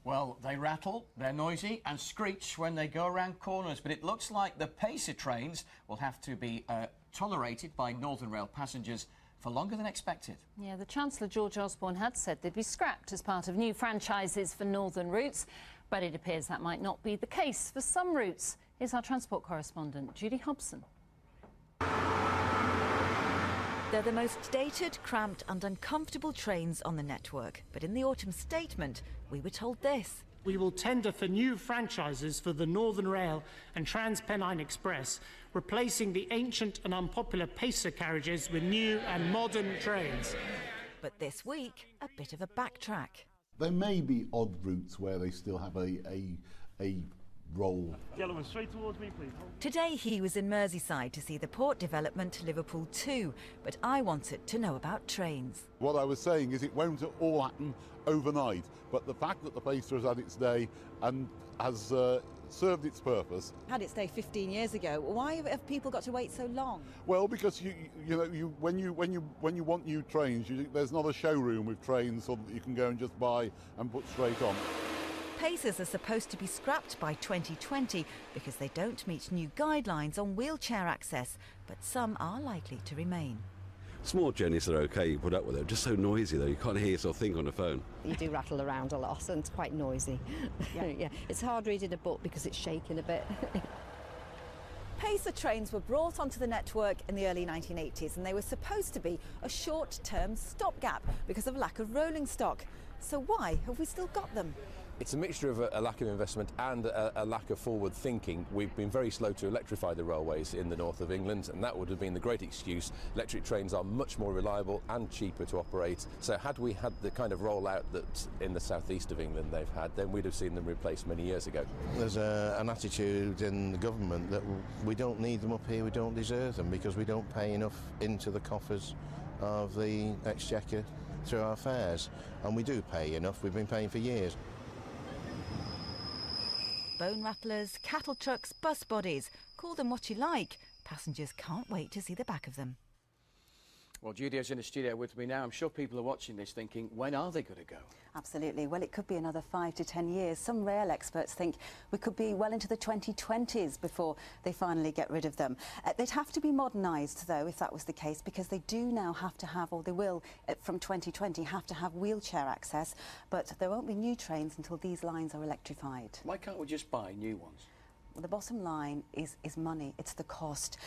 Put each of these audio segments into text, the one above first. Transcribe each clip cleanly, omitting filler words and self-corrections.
Well, they rattle, they're noisy and screech when they go around corners, but it looks like the Pacer trains will have to be tolerated by Northern Rail passengers for longer than expected. Yeah, the Chancellor George Osborne had said they'd be scrapped as part of new franchises for Northern routes, but it appears that might not be the case for some routes. Here's our transport correspondent, Judy Hobson. They're the most dated, cramped and uncomfortable trains on the network. But in the autumn statement, we were told this. We will tender for new franchises for the Northern Rail and TransPennine Express, replacing the ancient and unpopular Pacer carriages with new and modern trains. But this week, a bit of a backtrack. There may be odd routes where they still have a role. Gentlemen, straight towards me, please. Today he was in Merseyside to see the port development Liverpool 2, but I wanted to know about trains. What I was saying is it won't all happen overnight, but the fact that the Pacer has had its day and has served its purpose. Had its day 15 years ago. Why have people got to wait so long? Well, because when you want new trains, there's not a showroom with trains so that you can go and just buy and put straight on. Pacers are supposed to be scrapped by 2020 because they don't meet new guidelines on wheelchair access, but some are likely to remain. Small journeys are OK, you put up with it. Just so noisy though, you can't hear yourself think on the phone. You do rattle around a lot and it's quite noisy. Yeah. It's hard reading a book because it's shaking a bit. Pacer trains were brought onto the network in the early 1980s and they were supposed to be a short-term stopgap because of lack of rolling stock. So why have we still got them? It's a mixture of a lack of investment and a lack of forward thinking. We've been very slow to electrify the railways in the north of England, and that would have been the great excuse. Electric trains are much more reliable and cheaper to operate. So had we had the kind of rollout that in the southeast of England they've had, then we'd have seen them replaced many years ago. There's an attitude in the government that we don't need them up here, we don't deserve them because we don't pay enough into the coffers of the Exchequer through our fares. And we do pay enough, we've been paying for years. Bone rattlers, cattle trucks, bus bodies. Call them what you like. Passengers can't wait to see the back of them. Well, Judy's in the studio with me now. I'm sure people are watching this thinking, when are they going to go? Absolutely. Well, it could be another 5 to 10 years. Some rail experts think we could be well into the 2020s before they finally get rid of them. They'd have to be modernised, though, if that was the case, because they do now have to have, or they will, from 2020, have to have wheelchair access. But there won't be new trains until these lines are electrified. Why can't we just buy new ones? Well, the bottom line is money. It's the cost.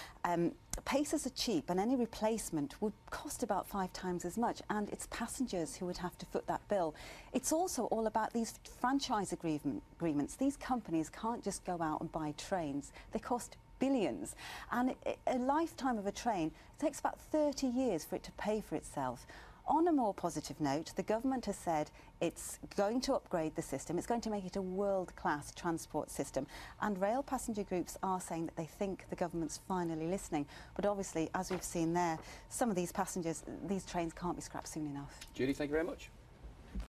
Pacers are cheap and any replacement would cost about 5 times as much, and it's passengers who would have to foot that bill. It's also all about these franchise agreements. These companies can't just go out and buy trains. They cost billions, and a lifetime of a train takes about 30 years for it to pay for itself. On a more positive note, the government has said it's going to upgrade the system, it's going to make it a world-class transport system, and rail passenger groups are saying that they think the government's finally listening. But obviously, as we've seen there, some of these passengers, these trains can't be scrapped soon enough. Judy, thank you very much.